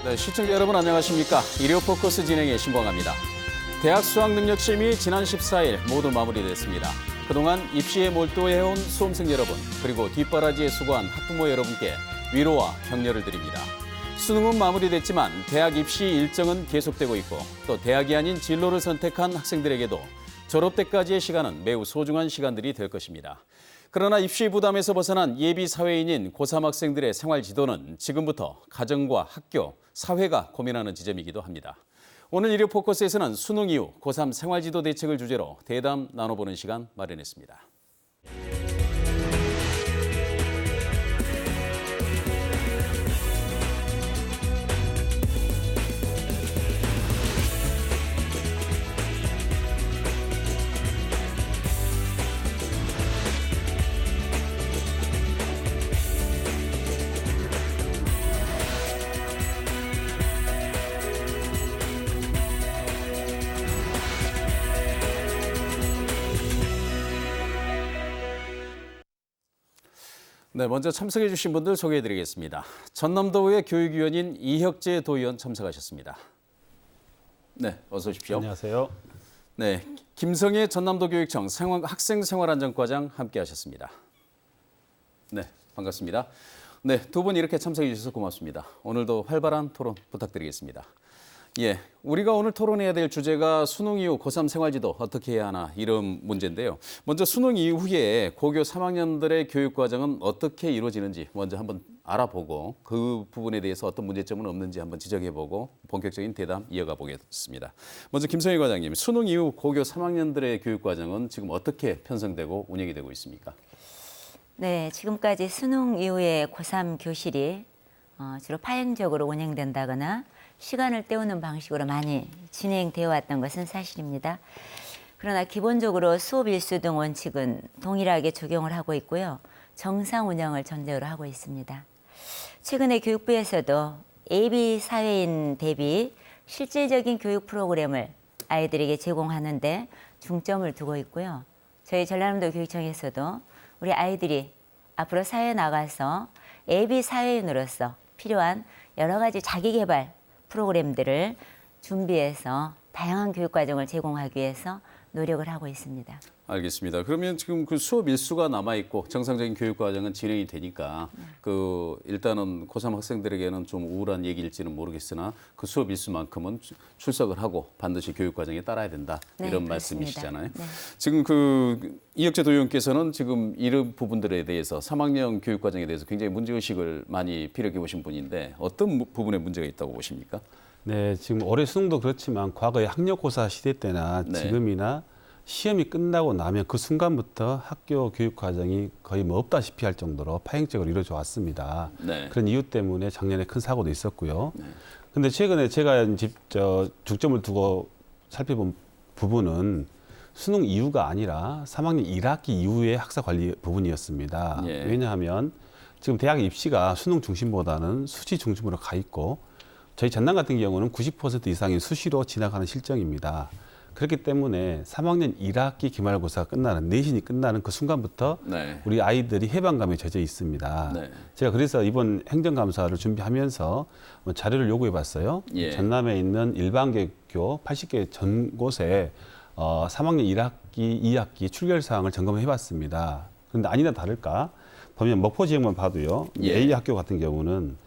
네, 시청자 여러분 안녕하십니까? 일요 포커스 진행의 신봉합니다. 대학 수학능력시험이 지난 14일 모두 마무리됐습니다. 그동안 입시에 몰두해온 수험생 여러분, 그리고 뒷바라지에 수고한 학부모 여러분께 위로와 격려를 드립니다. 수능은 마무리됐지만 대학 입시 일정은 계속되고 있고 또 대학이 아닌 진로를 선택한 학생들에게도 졸업 때까지의 시간은 매우 소중한 시간들이 될 것입니다. 그러나 입시 부담에서 벗어난 예비 사회인인 고3 학생들의 생활 지도는 지금부터 가정과 학교, 사회가 고민하는 지점이기도 합니다. 오늘 일요 포커스에서는 수능 이후 고3 생활 지도 대책을 주제로 대담 나눠보는 시간 마련했습니다. 네, 먼저 참석해 주신 분들 소개해 드리겠습니다. 전남도의 교육위원인 이혁재 도의원 참석하셨습니다. 네, 어서 오십시오. 안녕하세요. 네, 김성애 전남도교육청 학생생활안전과장 함께 하셨습니다. 네, 반갑습니다. 네, 두 분 이렇게 참석해 주셔서 고맙습니다. 오늘도 활발한 토론 부탁드리겠습니다. 예, 우리가 오늘 토론해야 될 주제가 수능 이후 고3 생활지도 어떻게 해야 하나 이런 문제인데요. 먼저 수능 이후에 고교 3학년들의 교육 과정은 어떻게 이루어지는지 먼저 한번 알아보고 그 부분에 대해서 어떤 문제점은 없는지 한번 지적해보고 본격적인 대담 이어가 보겠습니다. 먼저 김성희 과장님, 수능 이후 고교 3학년들의 교육 과정은 지금 어떻게 편성되고 운영이 되고 있습니까? 네, 지금까지 수능 이후에 고3 교실이 주로 파행적으로 운영된다거나 시간을 때우는 방식으로 많이 진행되어 왔던 것은 사실입니다. 그러나 기본적으로 수업 일수 등 원칙은 동일하게 적용을 하고 있고요. 정상 운영을 전제로 하고 있습니다. 최근에 교육부에서도 예비 사회인 대비 실질적인 교육 프로그램을 아이들에게 제공하는 데 중점을 두고 있고요. 저희 전라남도 교육청에서도 우리 아이들이 앞으로 사회에 나가서 예비 사회인으로서 필요한 여러 가지 자기개발 프로그램들을 준비해서 다양한 교육 과정을 제공하기 위해서 노력을 하고 있습니다. 알겠습니다. 그러면 지금 그 수업 일수가 남아 있고 정상적인 교육 과정은 진행이 되니까 일단은 고3 학생들에게는 좀 우울한 얘기일지는 모르겠으나 그 수업 일수만큼은 출석을 하고 반드시 교육 과정에 따라야 된다 네, 이런 그렇습니다. 말씀이시잖아요. 네. 지금 이혁재 도의원께서는 지금 이런 부분들에 대해서 3학년 교육 과정에 대해서 굉장히 문제의식을 많이 피력해 보신 분인데 어떤 부분에 문제가 있다고 보십니까? 네, 지금 올해 수능도 그렇지만 과거의 학력고사 시대 때나 네. 지금이나 시험이 끝나고 나면 그 순간부터 학교 교육 과정이 거의 뭐 없다시피 할 정도로 파행적으로 이루어져 왔습니다. 네. 그런 이유 때문에 작년에 큰 사고도 있었고요. 네. 근데 최근에 제가 중점을 두고 살펴본 부분은 수능 이후가 아니라 3학년 1학기 이후의 학사 관리 부분이었습니다. 예. 왜냐하면 지금 대학 입시가 수능 중심보다는 수시 중심으로 가 있고 저희 전남 같은 경우는 90% 이상이 수시로 지나가는 실정입니다. 그렇기 때문에 3학년 1학기 기말고사가 끝나는, 내신이 끝나는 그 순간부터 네. 우리 아이들이 해방감에 젖어 있습니다. 네. 제가 그래서 이번 행정감사를 준비하면서 자료를 요구해 봤어요. 예. 전남에 있는 일반계교 80개 전곳에 3학년 1학기, 2학기 출결사항을 점검해 봤습니다. 그런데 아니나 다를까 보면 목포 지역만 봐도요. 예. A 학교 같은 경우는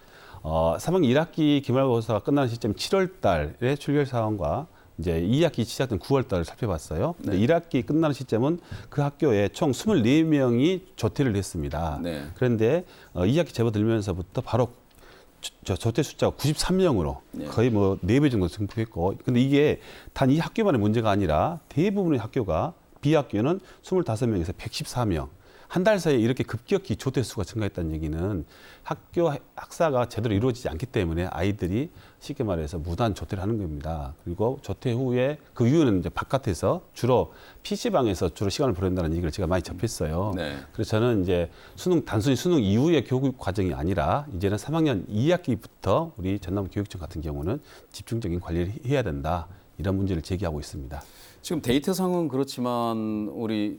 3학년 1학기 기말고사가 끝나는 시점 7월 달에 출결사항과 이제 2학기 시작된 9월 달을 살펴봤어요. 네. 근데 1학기 끝나는 시점은 그 학교에 총 24명이 조퇴를 했습니다. 네. 그런데 2학기 접어들면서부터 바로 조퇴 숫자가 93명으로 네. 거의 뭐 4배 정도 증폭했고, 근데 이게 단 이 학교만의 문제가 아니라 대부분의 학교가 B학교는 25명에서 114명. 한 달 사이에 이렇게 급격히 조퇴 수가 증가했다는 얘기는 학교 학사가 제대로 이루어지지 않기 때문에 아이들이 쉽게 말해서 무단 조퇴를 하는 겁니다. 그리고 조퇴 후에 그 이유는 이제 바깥에서 주로 PC방에서 주로 시간을 보낸다는 얘기를 제가 많이 접했어요. 네. 그래서 저는 이제 단순히 수능 이후의 교육 과정이 아니라 이제는 3학년 2학기부터 우리 전남교육청 같은 경우는 집중적인 관리를 해야 된다. 이런 문제를 제기하고 있습니다. 지금 데이터상은 그렇지만 우리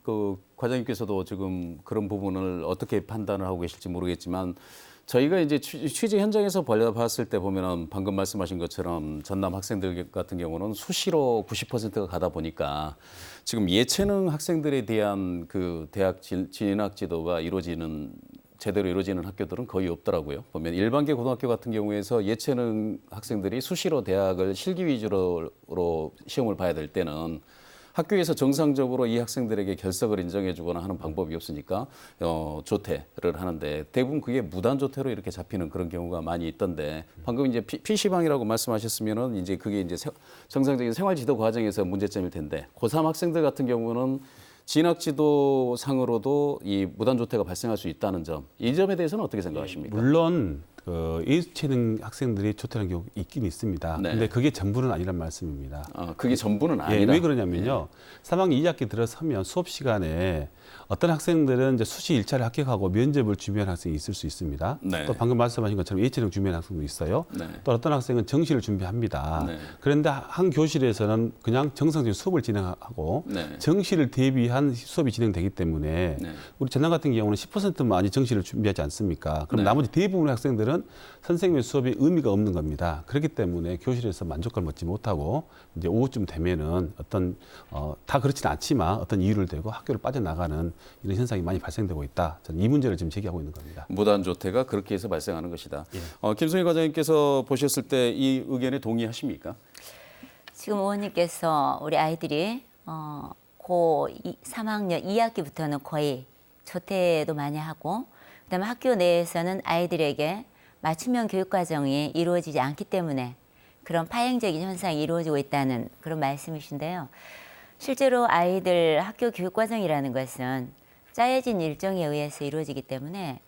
그 과장님께서도 지금 그런 부분을 어떻게 판단을 하고 계실지 모르겠지만 저희가 이제 취재 현장에서 봤을 때 보면은 방금 말씀하신 것처럼 전남 학생들 같은 경우는 수시로 90%가 가다 보니까 지금 예체능 학생들에 대한 그 대학 진학 지도가 제대로 이루어지는 학교들은 거의 없더라고요. 보면 일반계 고등학교 같은 경우에서 예체능 학생들이 수시로 대학을 실기 위주로 시험을 봐야 될 때는 학교에서 정상적으로 이 학생들에게 결석을 인정해주거나 하는 방법이 없으니까 조퇴를 하는데 대부분 그게 무단 조퇴로 이렇게 잡히는 그런 경우가 많이 있던데 방금 이제 PC방이라고 말씀하셨으면은 이제 그게 이제 정상적인 생활 지도 과정에서 문제점일 텐데 고3 학생들 같은 경우는 진학 지도 상으로도 이 무단 조퇴가 발생할 수 있다는 점, 이 점에 대해서는 어떻게 생각하십니까? 물론 예체능 학생들이 조퇴하는 경우 있긴 있습니다. 네. 근데 그게 전부는 아니란 말씀입니다. 그게 전부는 예, 아니다. 왜 그러냐면요. 3학년 2학기 들어서면 수업 시간에 어떤 학생들은 이제 수시 1차를 합격하고 면접을 준비한 학생이 있을 수 있습니다. 네. 또 방금 말씀하신 것처럼 예체능 준비한 학생도 있어요. 네. 또 어떤 학생은 정시를 준비합니다. 네. 그런데 한 교실에서는 그냥 정상적인 수업을 진행하고 네. 정시를 대비한 수업이 진행되기 때문에 네. 우리 전남 같은 경우는 10%만이 정시를 준비하지 않습니까? 그럼 네. 나머지 대부분의 학생들은 선생님의 수업이 의미가 없는 겁니다. 그렇기 때문에 교실에서 만족감을 얻지 못하고 이제 오후쯤 되면은 어떤 다 그렇지는 않지만 어떤 이유를 대고 학교를 빠져나가는 이런 현상이 많이 발생되고 있다. 저는 이 문제를 지금 제기하고 있는 겁니다. 무단 조퇴가 그렇게 해서 발생하는 것이다. 예. 김승희 과장님께서 보셨을 때 이 의견에 동의하십니까? 지금 의원님께서 우리 아이들이 고 3학년 2학기부터는 거의 조퇴도 많이 하고 그다음에 학교 내에서는 아이들에게 맞춤형 교육 과정이 이루어지지 않기 때문에 그런 파행적인 현상이 이루어지고 있다는 그런 말씀이신데요. 실제로 아이들 학교 교육 과정이라는 것은 짜여진 일정에 의해서 이루어지기 때문에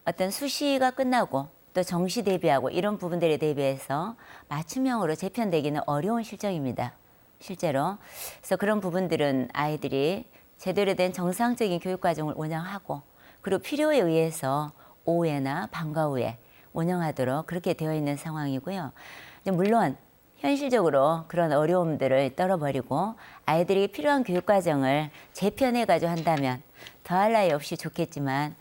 어떤 수시가 끝나고 또 정시 대비하고 이런 부분들에 대비해서 맞춤형으로 재편되기는 어려운 실정입니다. 실제로. 그래서 그런 부분들은 아이들이 제대로 된 정상적인 교육 과정을 운영하고 그리고 필요에 의해서 오후에나 방과 후에 운영하도록 그렇게 되어 있는 상황이고요. 물론 현실적으로 그런 어려움들을 떨어버리고 아이들이 필요한 교육 과정을 재편해가지고 한다면 더할 나위 없이 좋겠지만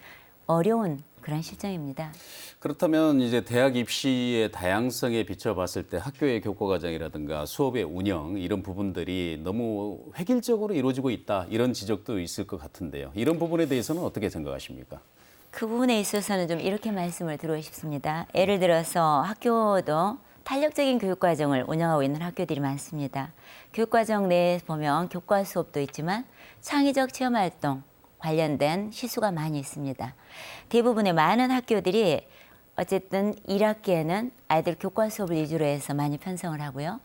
어려운 그런 실정입니다. 그렇다면 이제 대학 입시의 다양성에 비춰봤을 때 학교의 교과 과정이라든가 수업의 운영 이런 부분들이 너무 획일적으로 이루어지고 있다 이런 지적도 있을 것 같은데요. 이런 부분에 대해서는 어떻게 생각하십니까? 그 부분에 있어서는 좀 이렇게 말씀을 드리고 싶습니다. 예를 들어서 학교도 탄력적인 교육과정을 운영하고 있는 학교들이 많습니다. 교육과정 내에 보면 교과 수업도 있지만 창의적 체험활동 관련된 시수가 많이 있습니다. 대부분의 많은 학교들이 어쨌든 1학기에는 아이들 교과 수업을 위주로 해서 많이 편성을 하고요.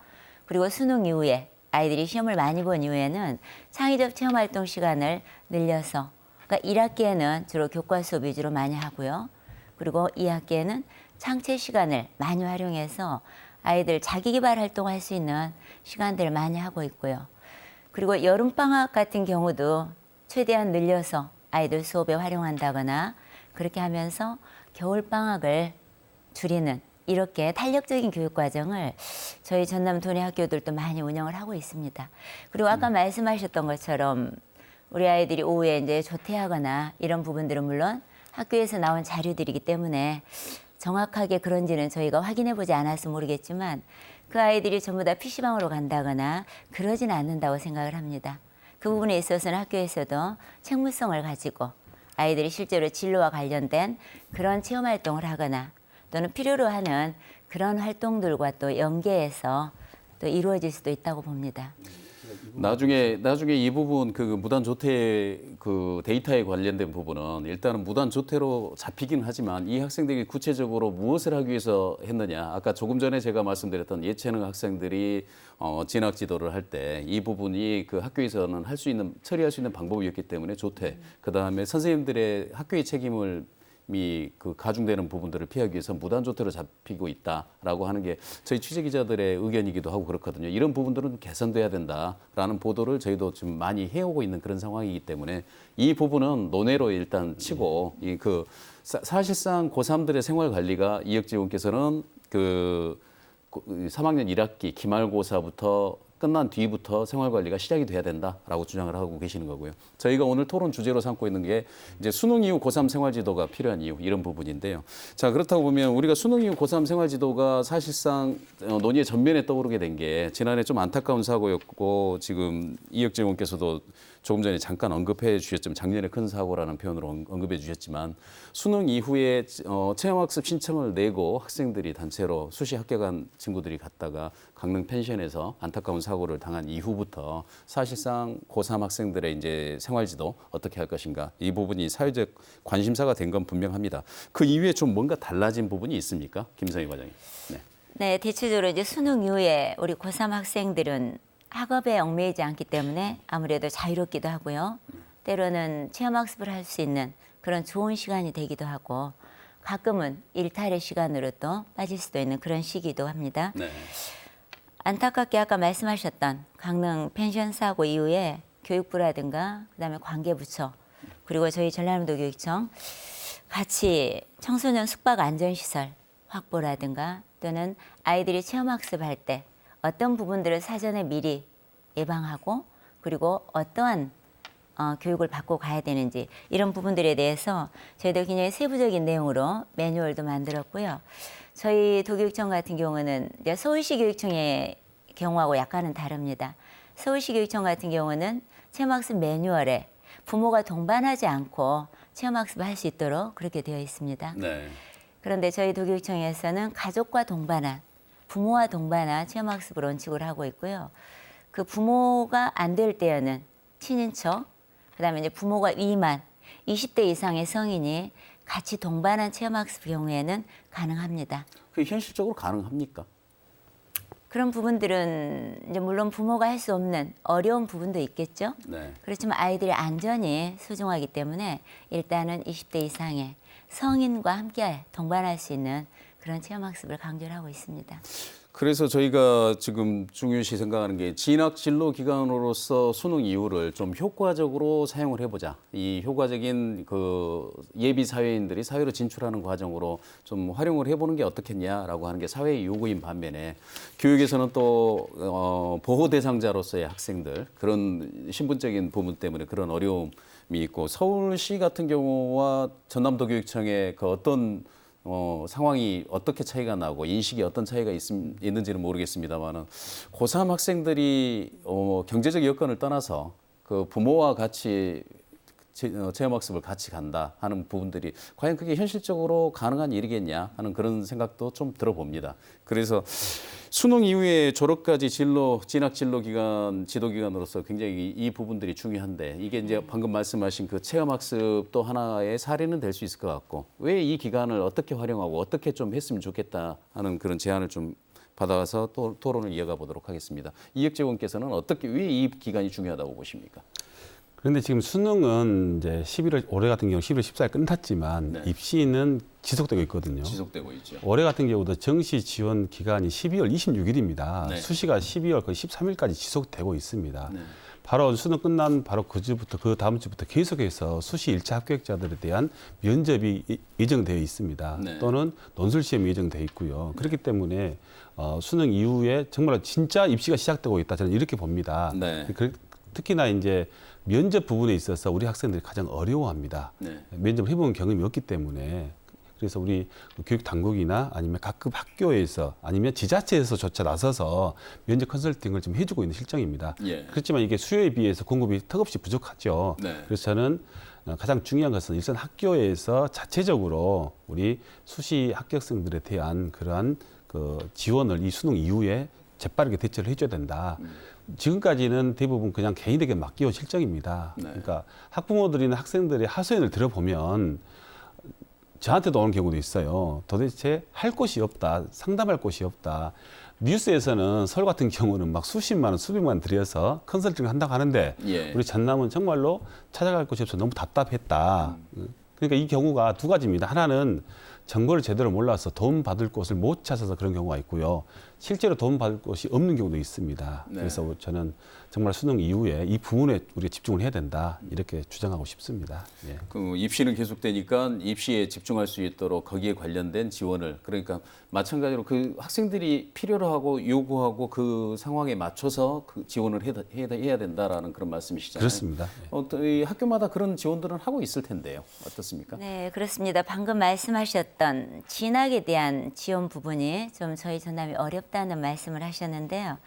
그리고 수능 이후에 아이들이 시험을 많이 본 이후에는 창의적 체험활동 시간을 늘려서 그러니까 1학기에는 주로 교과 수업 위주로 많이 하고요. 그리고 2학기에는 창체 시간을 많이 활용해서 아이들 자기개발 활동할 수 있는 시간들을 많이 하고 있고요. 그리고 여름방학 같은 경우도 최대한 늘려서 아이들 수업에 활용한다거나 그렇게 하면서 겨울방학을 줄이는 이렇게 탄력적인 교육과정을 저희 전남 도내 학교들도 많이 운영을 하고 있습니다. 그리고 아까 말씀하셨던 것처럼 우리 아이들이 오후에 이제 조퇴하거나 이런 부분들은 물론 학교에서 나온 자료들이기 때문에 정확하게 그런지는 저희가 확인해 보지 않아서 모르겠지만 그 아이들이 전부 다 PC방으로 간다거나 그러진 않는다고 생각을 합니다. 그 부분에 있어서는 학교에서도 책무성을 가지고 아이들이 실제로 진로와 관련된 그런 체험활동을 하거나 또는 필요로 하는 그런 활동들과 또 연계해서 또 이루어질 수도 있다고 봅니다. 나중에 이 부분 그 무단 조퇴 그 데이터에 관련된 부분은 일단은 무단 조퇴로 잡히긴 하지만 이 학생들이 구체적으로 무엇을 하기 위해서 했느냐 아까 조금 전에 제가 말씀드렸던 예체능 학생들이 진학 지도를 할 때 이 부분이 그 학교에서는 할 수 있는 처리할 수 있는 방법이었기 때문에 조퇴 그 다음에 선생님들의 학교의 책임을 그 가중되는 부분들을 피하기 위해서 무단 조퇴로 잡히고 있다라고 하는 게 저희 취재 기자들의 의견이기도 하고 그렇거든요. 이런 부분들은 개선돼야 된다라는 보도를 저희도 지금 많이 해오고 있는 그런 상황이기 때문에 이 부분은 논외로 일단 치고 사실상 고3들의 생활 관리가 이혁지 의원께서는 그 3학년 1학기 기말고사부터 끝난 뒤부터 생활관리가 시작이 돼야 된다라고 주장을 하고 계시는 거고요. 저희가 오늘 토론 주제로 삼고 있는 게 이제 수능 이후 고3 생활지도가 필요한 이유 이런 부분인데요. 자, 그렇다고 보면 우리가 수능 이후 고3 생활지도가 사실상 논의의 전면에 떠오르게 된 게 지난해 좀 안타까운 사고였고 지금 이혁재 의원께서도 조금 전에 잠깐 언급해 주셨지만 작년에 큰 사고라는 표현으로 언급해 주셨지만 수능 이후에 체험학습 신청을 내고 학생들이 단체로 수시 합격한 친구들이 갔다가 강릉 펜션에서 안타까운 사고를 당한 이후부터 사실상 고3 학생들의 이제 생활지도 어떻게 할 것인가 이 부분이 사회적 관심사가 된 건 분명합니다. 그 이후에 좀 뭔가 달라진 부분이 있습니까? 김성희 과장님. 네. 네, 대체적으로 이제 수능 이후에 우리 고3 학생들은 학업에 얽매이지 않기 때문에 아무래도 자유롭기도 하고요. 때로는 체험학습을 할 수 있는 그런 좋은 시간이 되기도 하고 가끔은 일탈의 시간으로 또 빠질 수도 있는 그런 시기도 합니다. 네. 안타깝게 아까 말씀하셨던 강릉 펜션 사고 이후에 교육부라든가 그다음에 관계부처 그리고 저희 전라남도 교육청 같이 청소년 숙박 안전시설 확보라든가 또는 아이들이 체험학습할 때 어떤 부분들을 사전에 미리 예방하고 그리고 어떠한 교육을 받고 가야 되는지 이런 부분들에 대해서 저희도 굉장히 세부적인 내용으로 매뉴얼도 만들었고요. 저희 도교육청 같은 경우는 이제 서울시 교육청의 경우하고 약간은 다릅니다. 서울시 교육청 같은 경우는 체험학습 매뉴얼에 부모가 동반하지 않고 체험학습을 할 수 있도록 그렇게 되어 있습니다. 네. 그런데 저희 도교육청에서는 가족과 동반한 부모와 동반한 체험학습을 원칙으로 하고 있고요. 그 부모가 안 될 때에는 친인척, 그다음에 이제 부모가 미만 20대 이상의 성인이 같이 동반한 체험학습 경우에는 가능합니다. 그게 현실적으로 가능합니까? 그런 부분들은 이제 물론 부모가 할 수 없는 어려운 부분도 있겠죠. 네. 그렇지만 아이들의 안전이 소중하기 때문에 일단은 20대 이상의 성인과 함께 동반할 수 있는 그런 체험학습을 강조를 하고 있습니다. 그래서 저희가 지금 중요시 생각하는 게 진학 진로 기관으로서 수능 이후를 좀 효과적으로 사용을 해보자. 이 효과적인 그 예비 사회인들이 사회로 진출하는 과정으로 좀 활용을 해보는 게 어떻겠냐라고 하는 게 사회의 요구인 반면에 교육에서는 또 보호 대상자로서의 학생들 그런 신분적인 부분 때문에 그런 어려움이 있고 서울시 같은 경우와 전남도 교육청의 그 어떤 상황이 어떻게 차이가 나고 인식이 어떤 차이가 있는지는 모르겠습니다만은 고3 학생들이 경제적 여건을 떠나서 그 부모와 같이 체험학습을 같이 간다 하는 부분들이 과연 그게 현실적으로 가능한 일이겠냐 하는 그런 생각도 좀 들어봅니다. 그래서 수능 이후에 졸업까지 진학 진로 기간, 지도 기간으로서 굉장히 이 부분들이 중요한데 이게 이제 방금 말씀하신 그 체험학습도 하나의 사례는 될 수 있을 것 같고 왜 이 기간을 어떻게 활용하고 어떻게 좀 했으면 좋겠다 하는 그런 제안을 좀 받아서 또 토론을 이어가 보도록 하겠습니다. 이혁재 의원께서는 어떻게 왜 이 기간이 중요하다고 보십니까? 그런데 지금 수능은 이제 11월 올해 같은 경우 11월 14일 끝났지만 네. 입시는 지속되고 있거든요. 지속되고 있죠. 올해 같은 경우도 정시 지원 기간이 12월 26일입니다. 네. 수시가 12월 거의 13일까지 지속되고 있습니다. 네. 바로 수능 끝난 바로 그 주부터 그 다음 주부터 계속해서 수시 1차 합격자들에 대한 면접이 예정되어 있습니다. 네. 또는 논술 시험이 예정되어 있고요. 그렇기 때문에 수능 이후에 정말 진짜 입시가 시작되고 있다 저는 이렇게 봅니다. 네. 특히나 이제 면접 부분에 있어서 우리 학생들이 가장 어려워합니다. 네. 면접을 해본 경험이 없기 때문에 그래서 우리 교육 당국이나 아니면 각급 학교에서 아니면 지자체에서조차 나서서 면접 컨설팅을 좀 해주고 있는 실정입니다. 예. 그렇지만 이게 수요에 비해서 공급이 턱없이 부족하죠. 네. 그래서 저는 가장 중요한 것은 일선 학교에서 자체적으로 우리 수시 합격생들에 대한 그러한 그 지원을 이 수능 이후에 재빠르게 대처를 해줘야 된다. 지금까지는 대부분 그냥 개인에게 맡겨온 실정입니다. 네. 그러니까 학부모들이나 학생들의 하소연을 들어보면 저한테도 오는 경우도 있어요. 도대체 할 곳이 없다. 상담할 곳이 없다. 뉴스에서는 서울 같은 경우는 막 수십만 원, 수백만 원 들여서 컨설팅을 한다고 하는데 예. 우리 전남은 정말로 찾아갈 곳이 없어서 너무 답답했다. 그러니까 이 경우가 두 가지입니다. 하나는 정보를 제대로 몰라서 도움 받을 곳을 못 찾아서 그런 경우가 있고요. 실제로 도움받을 곳이 없는 경우도 있습니다. 네. 그래서 저는 정말 수능 이후에 이 부분에 우리가 집중을 해야 된다 이렇게 주장하고 싶습니다. 예. 그 입시는 계속되니까 입시에 집중할 수 있도록 거기에 관련된 지원을 그러니까 마찬가지로 그 학생들이 필요로 하고 요구하고 그 상황에 맞춰서 그 지원을 해야 된다라는 그런 말씀이시잖아요. 그렇습니다. 예. 이 학교마다 그런 지원들은 하고 있을 텐데요. 어떻습니까? 네, 그렇습니다. 방금 말씀하셨던 진학에 대한 지원 부분이 좀 저희 전남이 어렵다는 말씀을 하셨는데요.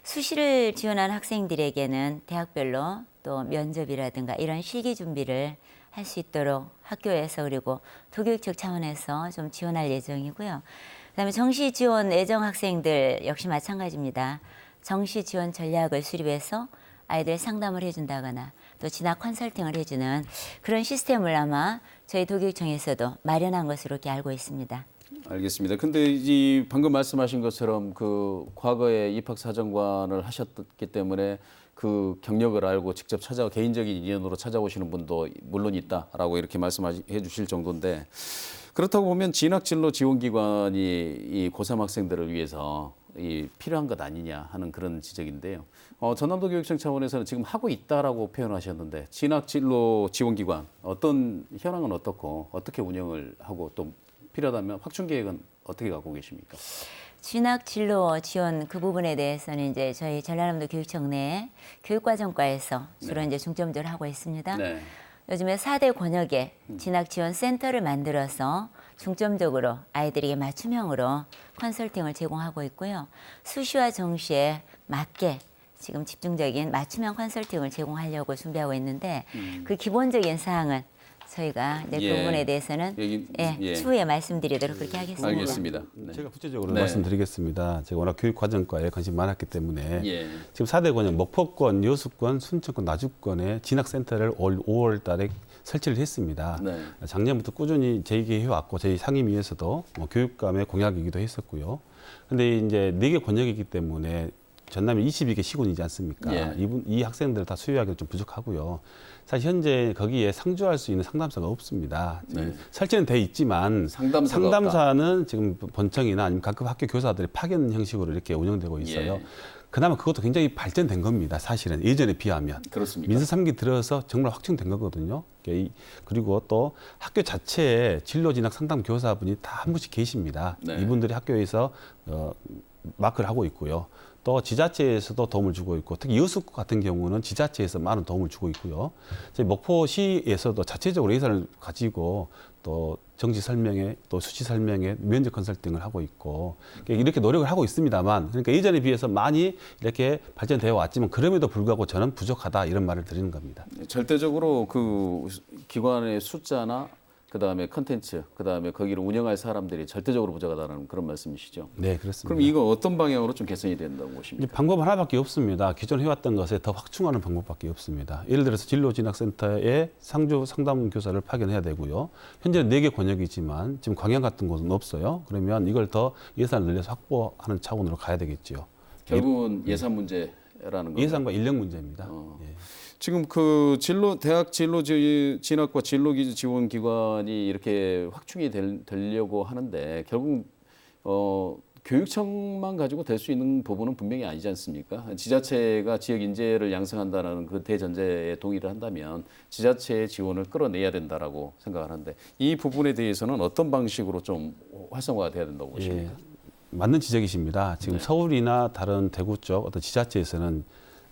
수시를 지원한 학생들에게는 대학별로 또 면접이라든가 이런 실기 준비를 할 수 있도록 학교에서 그리고 도교육 청 차원에서 좀 지원할 예정이고요. 그다음에 정시 지원 예정 학생들 역시 마찬가지입니다. 정시 지원 전략을 수립해서 아이들 상담을 해준다거나 또 진학 컨설팅을 해주는 그런 시스템을 아마 저희 도교육청에서도 마련한 것으로 이렇게 알고 있습니다. 알겠습니다. 근데 이 방금 말씀하신 것처럼 그 과거에 입학사정관을 하셨기 때문에 그 경력을 알고 직접 개인적인 인연으로 찾아오시는 분도 물론 있다라고 이렇게 말씀해 주실 정도인데 그렇다고 보면 진학진로 지원기관이 이 고3 학생들을 위해서 필요한 것 아니냐 하는 그런 지적인데요. 전남도 교육청 차원에서는 지금 하고 있다라고 표현하셨는데 진학진로 지원기관 어떤 현황은 어떻고 어떻게 운영을 하고 또 필요하다면 확충 계획은 어떻게 갖고 계십니까? 진학 진로 지원 그 부분에 대해서는 이제 저희 전라남도 교육청 내 교육과정과에서 주로 이제 중점적으로 하고 있습니다. 네. 요즘에 4대 권역에 진학 지원 센터를 만들어서 중점적으로 아이들에게 맞춤형으로 컨설팅을 제공하고 있고요. 수시와 정시에 맞게 지금 집중적인 맞춤형 컨설팅을 제공하려고 준비하고 있는데 그 기본적인 사항은 저희가 이제 그 부분에 대해서는 추후에 말씀드리도록 그렇게 하겠습니다. 알겠습니다. 네. 제가 구체적으로 네. 말씀드리겠습니다. 제가 워낙 교육과정과에 관심이 많았기 때문에 예. 지금 4대 권역 목포권, 여수권, 순천권, 나주권에 진학센터를 올 5월 달에 설치를 했습니다. 네. 작년부터 꾸준히 제기해왔고 저희 상임위에서도 교육감의 공약이기도 했었고요. 근데 이제 4개 권역이기 때문에 전남이 22개 시군이지 않습니까? 예. 이 학생들을 다 수요하기가 좀 부족하고요. 사실 현재 거기에 상주할 수 있는 상담사가 없습니다. 네. 설치는 돼 있지만 상담사는 지금 본청이나 아니면 각급 학교 교사들이 파견 형식으로 이렇게 운영되고 있어요. 예. 그나마 그것도 굉장히 발전된 겁니다. 사실은 예전에 비하면. 그렇습니까? 민서 3기 들어서 정말 확충된 거거든요. 그리고 또 학교 자체에 진로 진학 상담 교사분이 다 한 분씩 계십니다. 네. 이분들이 학교에서 마크를 하고 있고요. 또 지자체에서도 도움을 주고 있고 특히 여수 같은 경우는 지자체에서 많은 도움을 주고 있고요. 저희 목포시에서도 자체적으로 예산을 가지고 또 정시 설명회 또 수시 설명회 면접 컨설팅을 하고 있고 이렇게 노력을 하고 있습니다만 그러니까 예전에 비해서 많이 이렇게 발전되어 왔지만 그럼에도 불구하고 저는 부족하다 이런 말을 드리는 겁니다. 절대적으로 그 기관의 숫자나 그다음에 컨텐츠, 그다음에 거기를 운영할 사람들이 절대적으로 부족하다는 그런 말씀이시죠? 네, 그렇습니다. 그럼 이거 어떤 방향으로 좀 개선이 된다고 보십니까? 방법 하나밖에 없습니다. 기존 해왔던 것에 더 확충하는 방법밖에 없습니다. 예를 들어서 진로진학센터에 상주 상담 교사를 파견해야 되고요. 현재는 4개 권역이지만 지금 광양 같은 곳은 없어요. 그러면 이걸 더 예산을 늘려서 확보하는 차원으로 가야 되겠죠. 결국은 예산 문제라는 거. 예산과 인력 문제입니다. 예. 지금 그 대학 진로 진학과 진로 지원 기관이 이렇게 확충이 되려고 하는데 결국 교육청만 가지고 될 수 있는 부분은 분명히 아니지 않습니까? 지자체가 지역 인재를 양성한다는 그 대전제에 동의를 한다면 지자체의 지원을 끌어내야 된다라고 생각하는데 이 부분에 대해서는 어떤 방식으로 좀 활성화가 돼야 된다고 보십니까? 예, 맞는 지적이십니다. 지금 네. 서울이나 다른 대구 쪽 어떤 지자체에서는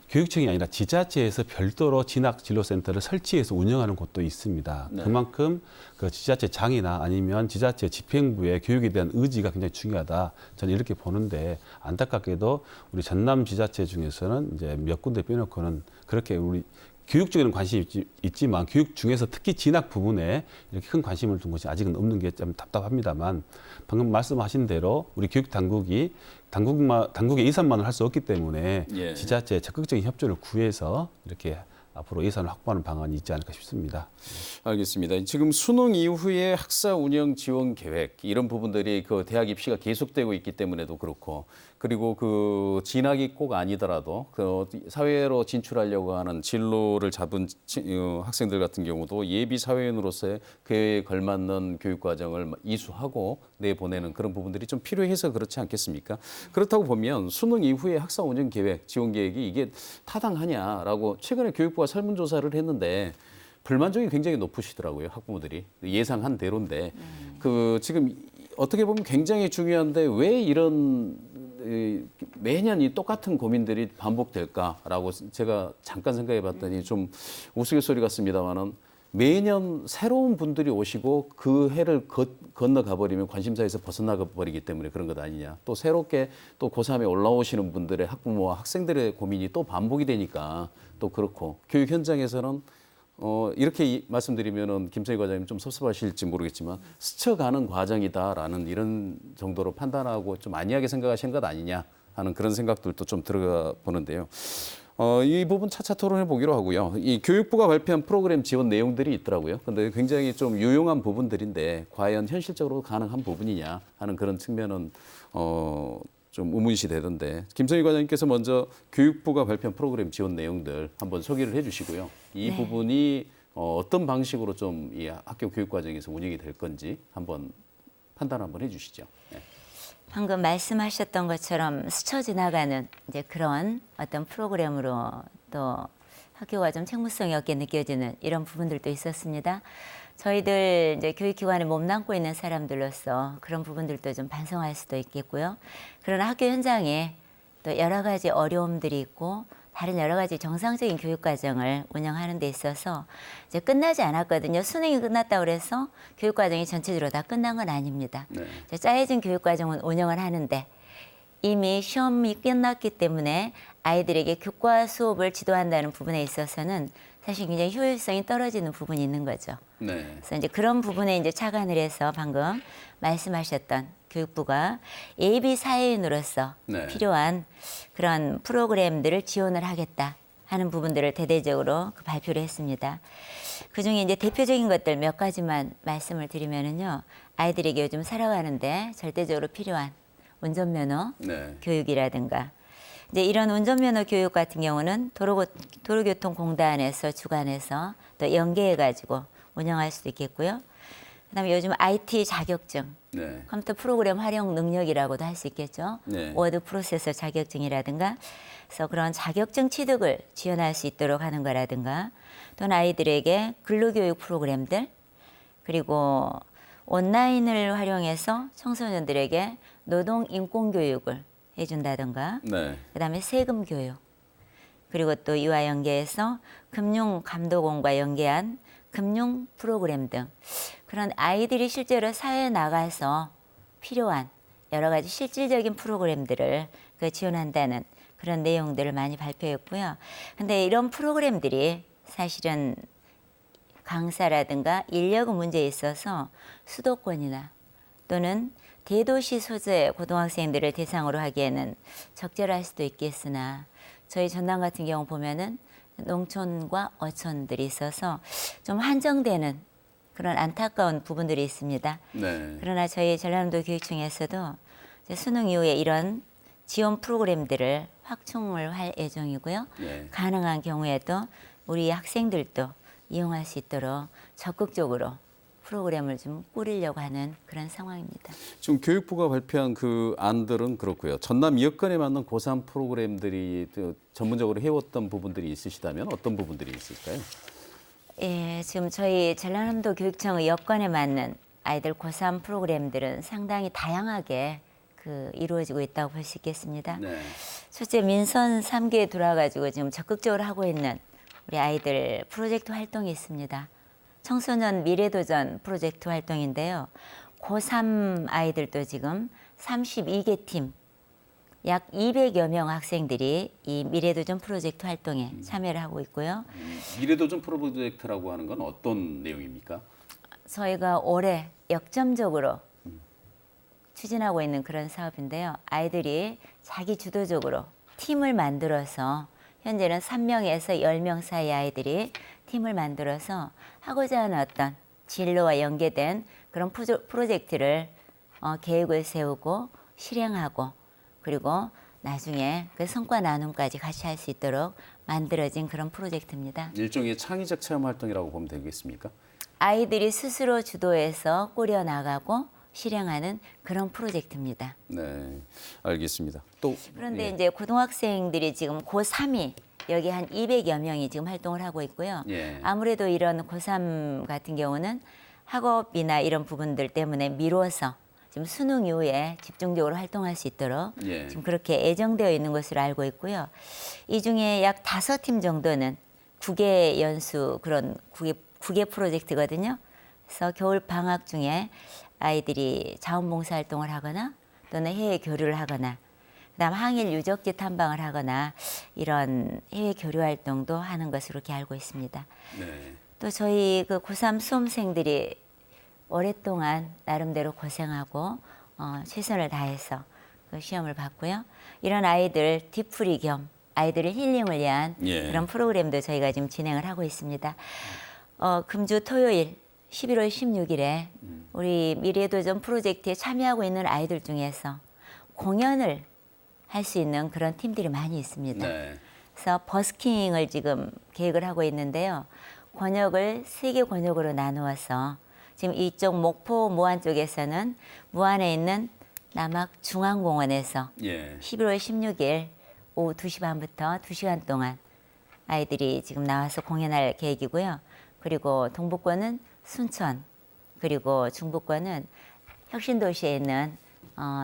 교육청이 아니라 지자체에서 별도로 진학진로센터를 설치해서 운영하는 곳도 있습니다. 네. 그만큼 그 지자체장이나 아니면 지자체 집행부의 교육에 대한 의지가 굉장히 중요하다. 저는 이렇게 보는데 안타깝게도 우리 전남 지자체 중에서는 이제 몇 군데 빼놓고는 그렇게 우리 교육 쪽에는 관심이 있지만 교육 중에서 특히 진학 부분에 이렇게 큰 관심을 둔 것이 아직은 없는 게 좀 답답합니다만 방금 말씀하신 대로 우리 교육 당국의 예산만을 할 수 없기 때문에 예. 지자체의 적극적인 협조를 구해서 이렇게 앞으로 예산을 확보하는 방안이 있지 않을까 싶습니다. 알겠습니다. 지금 수능 이후에 학사 운영 지원 계획 이런 부분들이 그 대학 입시가 계속되고 있기 때문에도 그렇고 그리고 그 진학이 꼭 아니더라도 그 사회로 진출하려고 하는 진로를 잡은 학생들 같은 경우도 예비 사회인으로서의 그에 걸맞는 교육 과정을 이수하고 내보내는 그런 부분들이 좀 필요해서 그렇지 않겠습니까? 그렇다고 보면 수능 이후에 학사 운영 계획, 지원 계획이 이게 타당하냐라고 최근에 교육부가 설문조사를 했는데 불만족이 굉장히 높으시더라고요, 학부모들이. 예상한 대로인데 그 지금 어떻게 보면 굉장히 중요한데 왜 이런 매년 이 똑같은 고민들이 반복될까라고 제가 잠깐 생각해 봤더니 좀 우스갯소리 같습니다만은 매년 새로운 분들이 오시고 그 해를 건너가 버리면 관심사에서 벗어나가 버리기 때문에 그런 것 아니냐. 또 새롭게 또 고3에 올라오시는 분들의 학부모와 학생들의 고민이 또 반복이 되니까 또 그렇고 교육 현장에서는 이렇게 말씀드리면은 김성희 과장님 좀 섭섭하실지 모르겠지만 스쳐가는 과정이다라는 이런 정도로 판단하고 좀 안이하게 생각하시는 것 아니냐 하는 그런 생각들도 좀 들어가 보는데요. 이 부분 차차 토론해 보기로 하고요. 이 교육부가 발표한 프로그램 지원 내용들이 있더라고요. 근데 굉장히 좀 유용한 부분들인데 과연 현실적으로 가능한 부분이냐 하는 그런 측면은 좀 의문시 되던데 김성희 과장님께서 먼저 교육부가 발표한 프로그램 지원 내용들 한번 소개를 해주시고요. 이 네. 부분이 어떤 방식으로 좀 이 학교 교육 과정에서 운영이 될 건지 한번 판단 한번 해주시죠. 네. 방금 말씀하셨던 것처럼 스쳐 지나가는 이제 그런 어떤 프로그램으로 또 학교가 좀 책무성이 없게 느껴지는 이런 부분들도 있었습니다. 저희들 이제 교육기관에 몸담고 있는 사람들로서 그런 부분들도 좀 반성할 수도 있겠고요. 그러나 학교 현장에 또 여러 가지 어려움들이 있고 다른 여러 가지 정상적인 교육 과정을 운영하는 데 있어서 이제 끝나지 않았거든요. 수능이 끝났다고 그래서 교육 과정이 전체적으로 다 끝난 건 아닙니다. 네. 이제 짜여진 교육 과정은 운영을 하는데 이미 시험이 끝났기 때문에 아이들에게 교과 수업을 지도한다는 부분에 있어서는 사실 굉장히 효율성이 떨어지는 부분이 있는 거죠. 네. 그래서 이제 그런 부분에 이제 착안을 해서 방금 말씀하셨던 교육부가 예비 사회인으로서 네. 필요한 그런 프로그램들을 지원을 하겠다 하는 부분들을 대대적으로 발표를 했습니다. 그중에 이제 대표적인 것들 몇 가지만 말씀을 드리면은요. 아이들에게 요즘 살아가는데 절대적으로 필요한 운전면허 네. 교육이라든가 이제 이런 운전면허 교육 같은 경우는 도로교통공단에서 주관해서 또 연계해가지고 운영할 수도 있겠고요. 그다음에 요즘 IT 자격증, 네. 컴퓨터 프로그램 활용 능력이라고도 할 수 있겠죠. 네. 워드 프로세서 자격증이라든가 그래서 그런 자격증 취득을 지원할 수 있도록 하는 거라든가 또는 아이들에게 근로교육 프로그램들 그리고 온라인을 활용해서 청소년들에게 노동 인권 교육을 해준다든가 네. 그다음에 세금 교육 그리고 또 이와 연계해서 금융감독원과 연계한 금융 프로그램 등 그런 아이들이 실제로 사회에 나가서 필요한 여러 가지 실질적인 프로그램들을 지원한다는 그런 내용들을 많이 발표했고요. 근데 이런 프로그램들이 사실은 강사라든가 인력 문제에 있어서 수도권이나 또는 대도시 소재 고등학생들을 대상으로 하기에는 적절할 수도 있겠으나 저희 전남 같은 경우 보면은 농촌과 어촌들이 있어서 좀 한정되는 그런 안타까운 부분들이 있습니다. 네. 그러나 저희 전라남도 교육청에서도 이제 수능 이후에 이런 지원 프로그램들을 확충을 할 예정이고요. 네. 가능한 경우에도 우리 학생들도 이용할 수 있도록 적극적으로 프로그램을 좀 꾸리려고 하는 그런 상황입니다. 지금 교육부가 발표한 그 안들은 그렇고요. 전남 여건에 맞는 고3 프로그램들이 전문적으로 해왔던 부분들이 있으시다면 어떤 부분들이 있을까요? 예, 지금 저희 전라남도 교육청의 여건에 맞는 아이들 고3 프로그램들은 상당히 다양하게 이루어지고 있다고 볼 수 있겠습니다. 네. 첫째 민선 3기에 들어와가지고 지금 적극적으로 하고 있는 우리 아이들 프로젝트 활동이 있습니다. 청소년 미래도전 프로젝트 활동인데요. 고3 아이들도 지금 32개 팀, 약 200여 명 학생들이 이 미래도전 프로젝트 활동에 참여를 하고 있고요. 미래도전 프로젝트라고 하는 건 어떤 내용입니까? 저희가 올해 역점적으로 추진하고 있는 그런 사업인데요. 아이들이 자기 주도적으로 팀을 만들어서 현재는 3명에서 10명 사이 아이들이 팀을 만들어서 하고자 하는 어떤 진로와 연계된 그런 프로젝트를 계획을 세우고 실행하고 그리고 나중에 그 성과 나눔까지 같이 할 수 있도록 만들어진 그런 프로젝트입니다. 일종의 창의적 체험 활동이라고 보면 되겠습니까? 아이들이 스스로 주도해서 꾸려나가고 실행하는 그런 프로젝트입니다. 네, 알겠습니다. 또 그런데 예. 이제 고등학생들이 지금 고3이 여기 한 200여 명이 지금 활동을 하고 있고요. 예. 아무래도 이런 고3 같은 경우는 학업이나 이런 부분들 때문에 미뤄서 지금 수능 이후에 집중적으로 활동할 수 있도록 예. 지금 그렇게 예정되어 있는 것으로 알고 있고요. 이 중에 약 5팀 정도는 국외 연수 그런 국외 프로젝트거든요. 그래서 겨울 방학 중에 아이들이 자원봉사 활동을 하거나 또는 해외 교류를 하거나 그다음 항일 유적지 탐방을 하거나 이런 해외 교류 활동도 하는 것으로 이렇게 알고 있습니다. 네. 또 저희 그 고3 수험생들이 오랫동안 나름대로 고생하고 최선을 다해서 그 시험을 봤고요. 이런 아이들 뒤풀이 겸 아이들의 힐링을 위한 예. 그런 프로그램도 저희가 지금 진행을 하고 있습니다. 금주 토요일 11월 16일에 우리 미래도전 프로젝트에 참여하고 있는 아이들 중에서 공연을 할 수 있는 그런 팀들이 많이 있습니다. 네. 그래서 버스킹을 지금 계획을 하고 있는데요. 권역을 3개 권역으로 나누어서 지금 이쪽 목포 무안 쪽에서는 무안에 있는 남학중앙공원에서 예. 11월 16일 오후 2시 반부터 2시간 동안 아이들이 지금 나와서 공연할 계획이고요. 그리고 동북권은 순천, 그리고 중부권은 혁신도시에 있는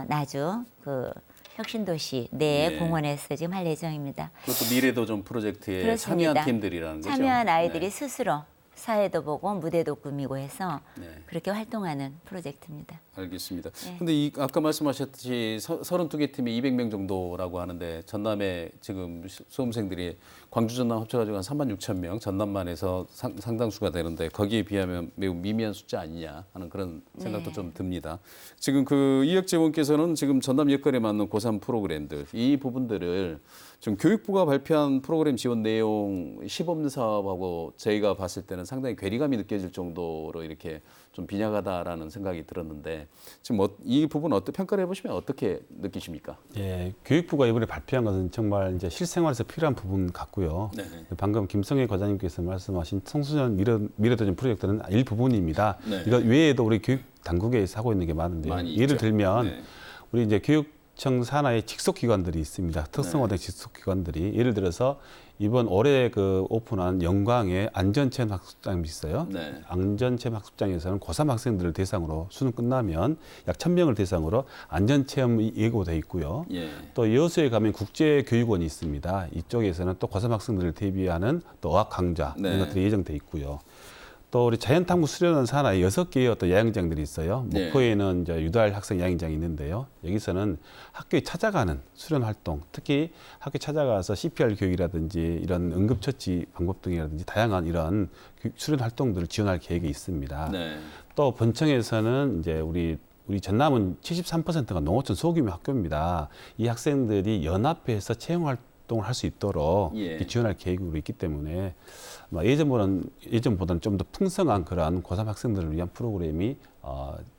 나주 그 혁신도시 내 예. 공원에서 지금 할 예정입니다. 그것도 미래도전 프로젝트에 그렇습니다. 참여한 팀들이라는 거죠. 참여한 아이들이 네. 스스로 사회도 보고 무대도 꾸미고 해서 네. 그렇게 활동하는 프로젝트입니다. 알겠습니다. 네. 근데 아까 말씀하셨듯이 32개 팀이 200명 정도라고 하는데 전남에 지금 수험생들이 광주 전남 합쳐가지고 한 3만 6천 명 전남만 해서 상당수가 되는데 거기에 비하면 매우 미미한 숫자 아니냐 하는 그런 생각도 네. 좀 듭니다. 지금 그 이혁재 의원께서는 지금 전남 여건에 맞는 고3 프로그램들 이 부분들을 지금 교육부가 발표한 프로그램 지원 내용 시범 사업하고 저희가 봤을 때는 상당히 괴리감이 느껴질 정도로 이렇게 좀 빈약하다라는 생각이 들었는데 지금 이 부분 어떻게 평가를 해보시면 어떻게 느끼십니까? 예, 교육부가 이번에 발표한 것은 정말 이제 실생활에서 필요한 부분 같고요. 네. 방금 김성애 과장님께서 말씀하신 청소년 미래도전 프로젝트는 일부분입니다. 네. 이거 외에도 우리 교육 당국에서 하고 있는 게 많은데요. 많이 예를 있죠. 들면 네. 우리 이제 교육청 산하의 직속기관들이 있습니다. 특성화된 직속기관들이 예를 들어서 이번 올해 그 오픈한 영광의 안전체험 학습장이 있어요. 네. 안전체험 학습장에서는 고3 학생들을 대상으로 수능 끝나면 약 1,000명을 대상으로 안전체험이 예고돼 있고요. 예. 또 여수에 가면 국제교육원이 있습니다. 이쪽에서는 또 고3 학생들을 대비하는 또 어학 강좌 네. 이런 것들이 예정돼 있고요. 또 우리 자연탐구 수련원 산하에 6개의 어떤 야영장들이 있어요. 네. 목포에는 이제 유달 학생 야영장이 있는데요. 여기서는 학교에 찾아가는 수련 활동, 특히 학교 찾아가서 CPR 교육이라든지 이런 응급처치 방법 등이라든지 다양한 이런 수련 활동들을 지원할 계획이 있습니다. 네. 또 본청에서는 이제 우리 전남은 73%가 농어촌 소규모 학교입니다. 이 학생들이 연합해서 채용 활동을 할 수 있도록 예. 이렇게 지원할 계획으로 있기 때문에 아마 예전보다는 좀 더 풍성한 그러한 고3 학생들을 위한 프로그램이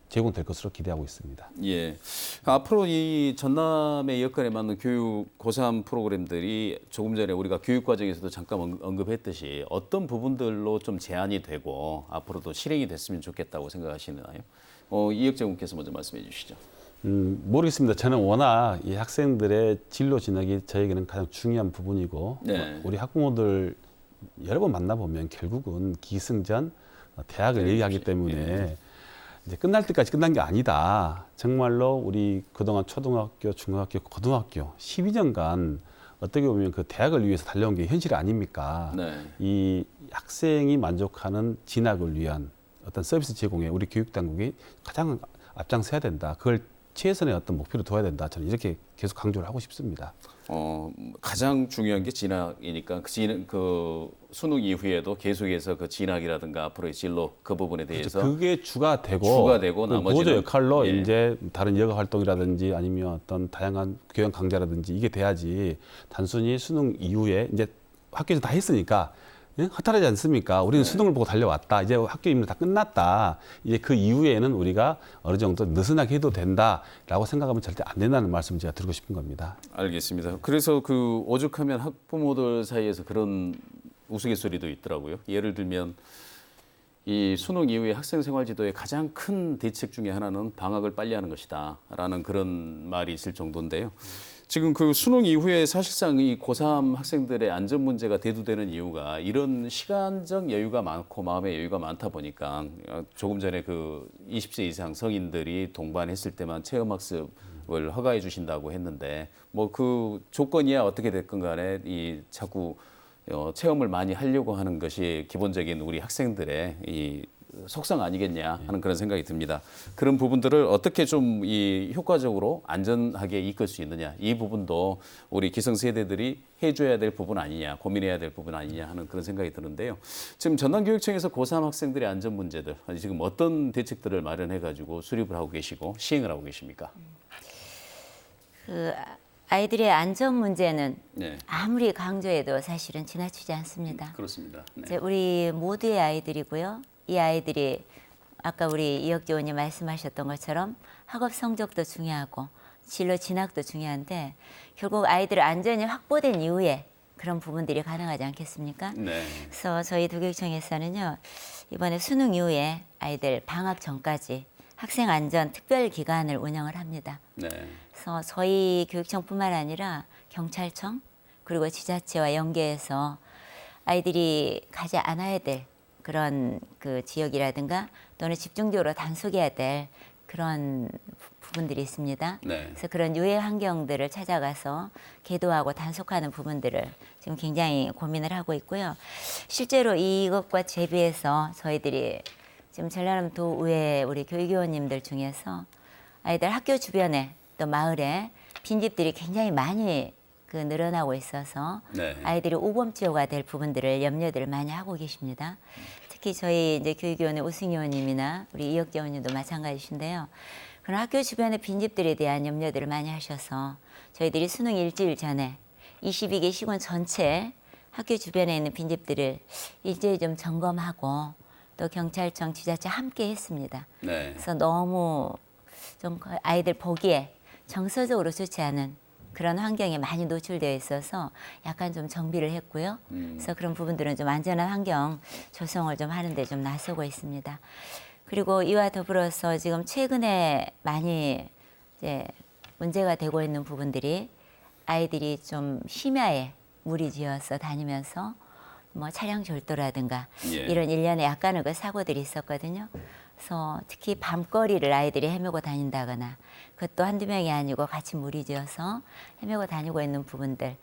제공될 것으로 기대하고 있습니다. 예. 앞으로 이 전남의 여건에 맞는 교육 고3 프로그램들이 조금 전에 우리가 교육 과정에서도 잠깐 언급했듯이 어떤 부분들로 좀 제한이 되고 앞으로도 실행이 됐으면 좋겠다고 생각하시나요? 이혁재 의원께서 먼저 말씀해 주시죠. 모르겠습니다. 저는 워낙 이 학생들의 진로 진학이 저에게는 가장 중요한 부분이고 네. 우리 학부모들 여러 번 만나보면 결국은 기승전 대학을 얘기하기 때문에 예. 이제 끝날 때까지 끝난 게 아니다. 정말로 우리 그동안 초등학교, 중학교, 고등학교 12년간 어떻게 보면 그 대학을 위해서 달려온 게 현실 아닙니까? 네. 이 학생이 만족하는 진학을 위한 어떤 서비스 제공에 우리 교육당국이 가장 앞장서야 된다. 그걸 최선의 어떤 목표로 둬야 된다. 저는 이렇게 계속 강조를 하고 싶습니다. 가장 중요한 게 진학이니까 그 수능 이후에도 계속해서 그 진학이라든가 앞으로의 진로 그 부분에 대해서 그렇죠. 그게 주가 되고 그 나머지는 보조 역할로 예. 이제 다른 여가 활동이라든지 아니면 어떤 다양한 교양 강좌라든지 이게 돼야지 단순히 수능 이후에 이제 학교에서 다 했으니까 예? 허탈하지 않습니까? 우리는 수능을 보고 달려왔다. 이제 학교 입력 다 끝났다. 이제 그 이후에는 우리가 어느 정도 느슨하게 해도 된다라고 생각하면 절대 안 된다는 말씀 제가 드리고 싶은 겁니다. 알겠습니다. 그래서 그 오죽하면 학부모들 사이에서 그런 우스갯소리도 있더라고요. 예를 들면 이 수능 이후에 학생 생활 지도의 가장 큰 대책 중에 하나는 방학을 빨리 하는 것이다라는 그런 말이 있을 정도인데요. 지금 그 수능 이후에 사실상 이 고3 학생들의 안전 문제가 대두되는 이유가 이런 시간적 여유가 많고 마음의 여유가 많다 보니까 조금 전에 그 20세 이상 성인들이 동반했을 때만 체험학습을 허가해 주신다고 했는데 뭐 그 조건이야 어떻게 됐건 간에 이 자꾸 체험을 많이 하려고 하는 것이 기본적인 우리 학생들의 이 속성 아니겠냐 하는 그런 생각이 듭니다. 그런 부분들을 어떻게 좀 이 효과적으로 안전하게 이끌 수 있느냐 이 부분도 우리 기성세대들이 해줘야 될 부분 아니냐 고민해야 될 부분 아니냐 하는 그런 생각이 드는데요. 지금 전남교육청에서 고3 학생들의 안전 문제들 지금 어떤 대책들을 마련해 가지고 수립을 하고 계시고 시행을 하고 계십니까? 그 아이들의 안전 문제는 네. 아무리 강조해도 사실은 지나치지 않습니다. 그렇습니다. 네. 이제 우리 모두의 아이들이고요. 이 아이들이 아까 우리 이혁재 의원님 말씀하셨던 것처럼 학업 성적도 중요하고 진로 진학도 중요한데 결국 아이들의 안전이 확보된 이후에 그런 부분들이 가능하지 않겠습니까? 네. 그래서 저희 도교육청에서는요. 이번에 수능 이후에 아이들 방학 전까지 학생 안전 특별 기간을 운영을 합니다. 네. 그래서 저희 교육청뿐만 아니라 경찰청 그리고 지자체와 연계해서 아이들이 가지 않아야 될 그런 그 지역이라든가 또는 집중적으로 단속해야 될 그런 부분들이 있습니다. 네. 그래서 그런 유해 환경들을 찾아가서 계도하고 단속하는 부분들을 지금 굉장히 고민을 하고 있고요. 실제로 이것과 대비해서 저희들이 지금 전라남 도의회 우리 교육위원님들 중에서 아이들 학교 주변에 또 마을에 빈집들이 굉장히 많이 늘어나고 있어서 네. 아이들이 오범지호가 될 부분들을 염려들을 많이 하고 계십니다. 특히 저희 이제 교육위원회 우승위원님이나 우리 이혁재 의원님도 마찬가지신데요. 그런 학교 주변의 빈집들에 대한 염려들을 많이 하셔서 저희들이 수능 일주일 전에 22개 시군 전체 학교 주변에 있는 빈집들을 일제히 좀 점검하고 또 경찰청 지자체 함께 했습니다. 네. 그래서 너무 좀 아이들 보기에 정서적으로 좋지 않은 그런 환경에 많이 노출되어 있어서 약간 좀 정비를 했고요. 그래서 그런 부분들은 좀 안전한 환경 조성을 좀 하는데 좀 나서고 있습니다. 그리고 이와 더불어서 지금 최근에 많이 이제 문제가 되고 있는 부분들이 아이들이 좀 심야에 무리지어서 다니면서 뭐 차량 절도라든가 예. 이런 일련의 약간의 그 사고들이 있었거든요. 그래서 특히 밤거리를 아이들이 헤매고 다닌다거나 그것도 한두 명이 아니고 같이 무리지어서 헤매고 다니고 있는 부분들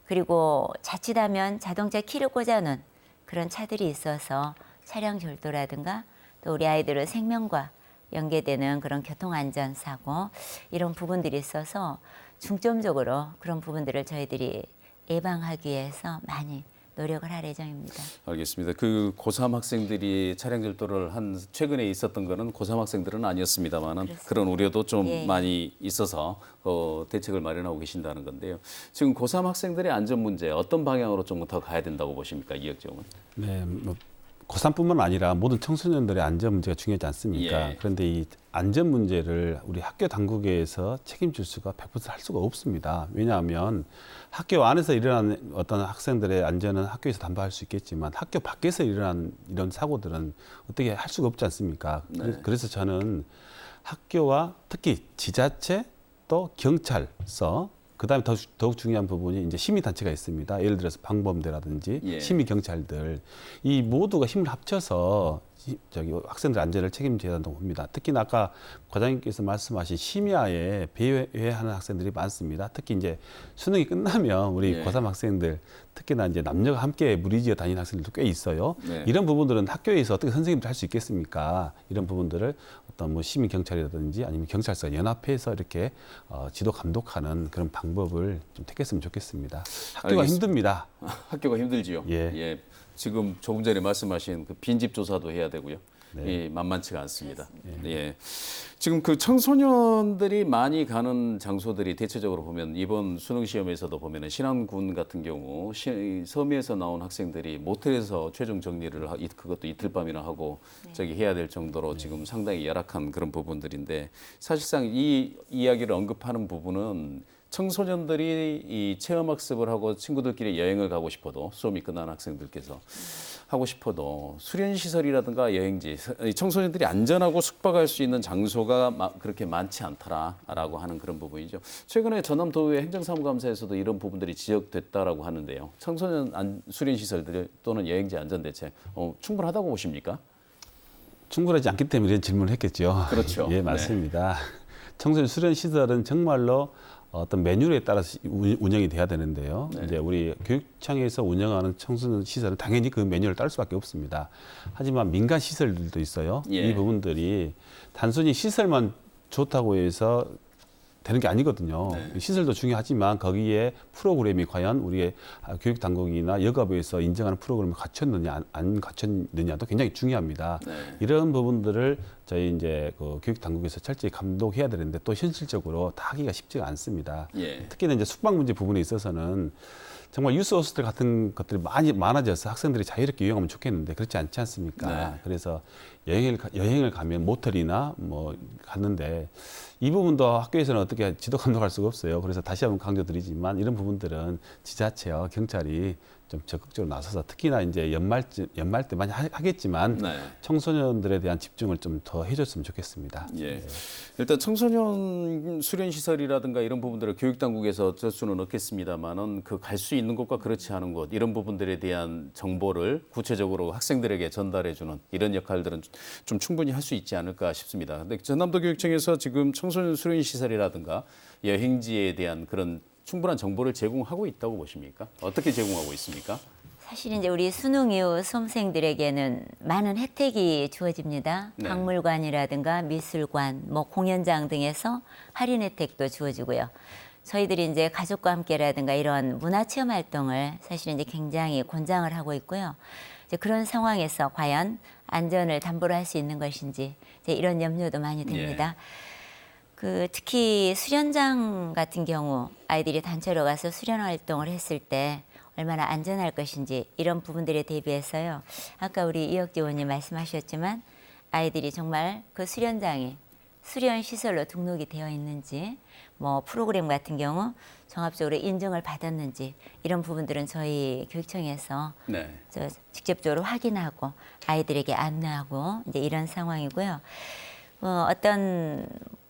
그리고 자칫하면 자동차 키를 꽂아놓은 그런 차들이 있어서 차량 절도라든가 또 우리 아이들의 생명과 연계되는 그런 교통안전사고 이런 부분들이 있어서 중점적으로 그런 부분들을 저희들이 예방하기 위해서 많이 노력을 할 예정입니다. 알겠습니다. 그 고3 학생들이 차량 절도를 한 최근에 있었던 거는 고3 학생들은 아니었습니다만은 그런 우려도 좀 예. 많이 있어서 대책을 마련하고 계신다는 건데요. 지금 고3 학생들의 안전 문제 어떤 방향으로 좀 더 가야 된다고 보십니까, 이혁재 의원? 네, 뭐 고3뿐만 아니라 모든 청소년들의 안전 문제가 중요하지 않습니까? 예. 그런데 이 안전 문제를 우리 학교 당국에서 책임질 수가 100%할 수가 없습니다. 왜냐하면 학교 안에서 일어나는 어떤 학생들의 안전은 학교에서 담보할 수 있겠지만 학교 밖에서 일어나는 이런 사고들은 어떻게 할 수가 없지 않습니까? 네. 그래서 저는 학교와 특히 지자체 또 경찰서 그다음에 더욱 중요한 부분이 이제 시민단체가 있습니다. 예를 들어서 방범대라든지 예. 시민경찰들 이 모두가 힘을 합쳐서 학생들 안전을 책임져야 한다고 봅니다. 특히나 아까 과장님께서 말씀하신 심야에 배회하는 학생들이 많습니다. 특히 이제 수능이 끝나면 우리 예. 고3 학생들 특히나 이제 남녀가 함께 무리지어 다니는 학생들도 꽤 있어요. 네. 이런 부분들은 학교에서 어떻게 선생님들 할 수 있겠습니까? 이런 부분들을 어떤 뭐 시민 경찰이라든지 아니면 경찰서 연합해서 이렇게 지도 감독하는 그런 방법을 좀 택했으면 좋겠습니다. 학교가 알겠습니다. 힘듭니다. 학교가 힘들지요. 예. 지금 조금 전에 말씀하신 그 빈집 조사도 해야 되고요. 네. 만만치가 않습니다. 예. 지금 그 청소년들이 많이 가는 장소들이 대체적으로 보면 이번 수능 시험에서도 보면은 신안군 같은 경우 섬에서 나온 학생들이 모텔에서 최종 정리를 그것도 이틀 밤이나 하고 저기 해야 될 정도로 지금 상당히 열악한 그런 부분들인데 사실상 이 이야기를 언급하는 부분은 청소년들이 이 체험학습을 하고 친구들끼리 여행을 가고 싶어도 수험이 끝난 학생들께서 하고 싶어도 수련시설이라든가 여행지, 청소년들이 안전하고 숙박할 수 있는 장소가 그렇게 많지 않더라라고 하는 그런 부분이죠. 최근에 전남도의 행정사무감사에서도 이런 부분들이 지적됐다라고 하는데요. 청소년 수련시설들 또는 여행지 안전대책 충분하다고 보십니까? 충분하지 않기 때문에 이런 질문을 했겠죠. 그렇죠. 예, 맞습니다. 청소년 수련 시설은 정말로 어떤 매뉴얼에 따라서 운영이 돼야 되는데요. 네. 이제 우리 교육청에서 운영하는 청소년 시설은 당연히 그 매뉴얼을 따를 수밖에 없습니다. 하지만 민간 시설들도 있어요. 예. 이 부분들이 단순히 시설만 좋다고 해서 되는 게 아니거든요. 네. 시설도 중요하지만 거기에 프로그램이 과연 우리의 교육 당국이나 여가부에서 인정하는 프로그램을 갖췄느냐 안 갖췄느냐도 굉장히 중요합니다. 네. 이런 부분들을 저희 이제 그 교육 당국에서 철저히 감독해야 되는데 또 현실적으로 다 하기가 쉽지가 않습니다. 예. 특히나 이제 숙박 문제 부분에 있어서는 정말 유스 호스텔 같은 것들이 많아져서 학생들이 자유롭게 이용하면 좋겠는데 그렇지 않지 않습니까? 네. 그래서 여행을 가면 모텔이나 뭐 갔는데 이 부분도 학교에서는 어떻게 지도 감독할 수가 없어요. 그래서 다시 한번 강조드리지만 이런 부분들은 지자체와 경찰이 좀 적극적으로 나서서 특히나 이제 연말 때 많이 하겠지만 네. 청소년들에 대한 집중을 좀 더 해줬으면 좋겠습니다. 예. 일단 청소년 수련 시설이라든가 이런 부분들을 교육 당국에서 어쩔 수는 없겠습니다만은 그 갈 수 있는 곳과 그렇지 않은 곳 이런 부분들에 대한 정보를 구체적으로 학생들에게 전달해주는 이런 역할들은 좀 충분히 할 수 있지 않을까 싶습니다. 근데 전남도 교육청에서 지금 청소년 수련 시설이라든가 여행지에 대한 그런 충분한 정보를 제공하고 있다고 보십니까? 어떻게 제공하고 있습니까? 사실 이제 우리 수능 이후 수험생들에게는 많은 혜택이 주어집니다. 네. 박물관이라든가 미술관, 뭐 공연장 등에서 할인 혜택도 주어지고요. 저희들이 이제 가족과 함께라든가 이런 문화체험 활동을 사실 이제 굉장히 권장을 하고 있고요. 이제 그런 상황에서 과연 안전을 담보로 할 수 있는 것인지 이제 이런 염려도 많이 됩니다. 특히 수련장 같은 경우 아이들이 단체로 가서 수련 활동을 했을 때 얼마나 안전할 것인지 이런 부분들에 대비해서요. 아까 우리 이혁지 의원님 말씀하셨지만 아이들이 정말 그 수련장에 수련 시설로 등록이 되어 있는지 뭐 프로그램 같은 경우 종합적으로 인정을 받았는지 이런 부분들은 저희 교육청에서 네. 직접적으로 확인하고 아이들에게 안내하고 이제 이런 상황이고요. 어떤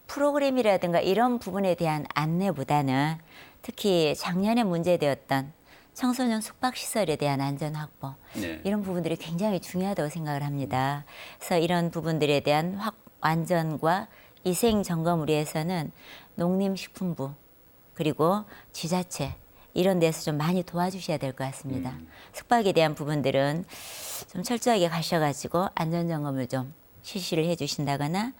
프로그램이라든가 이런 부분에 대한 안내보다는 특히 작년에 문제되었던 청소년 숙박시설에 대한 안전 확보 네. 이런 부분들이 굉장히 중요하다고 생각을 합니다. 그래서 이런 부분들에 대한 안전과 위생 점검을 위해서는 농림식품부 그리고 지자체 이런 데서 좀 많이 도와주셔야 될 것 같습니다. 숙박에 대한 부분들은 좀 철저하게 가셔가지고 안전 점검을 좀 실시를 해주신다거나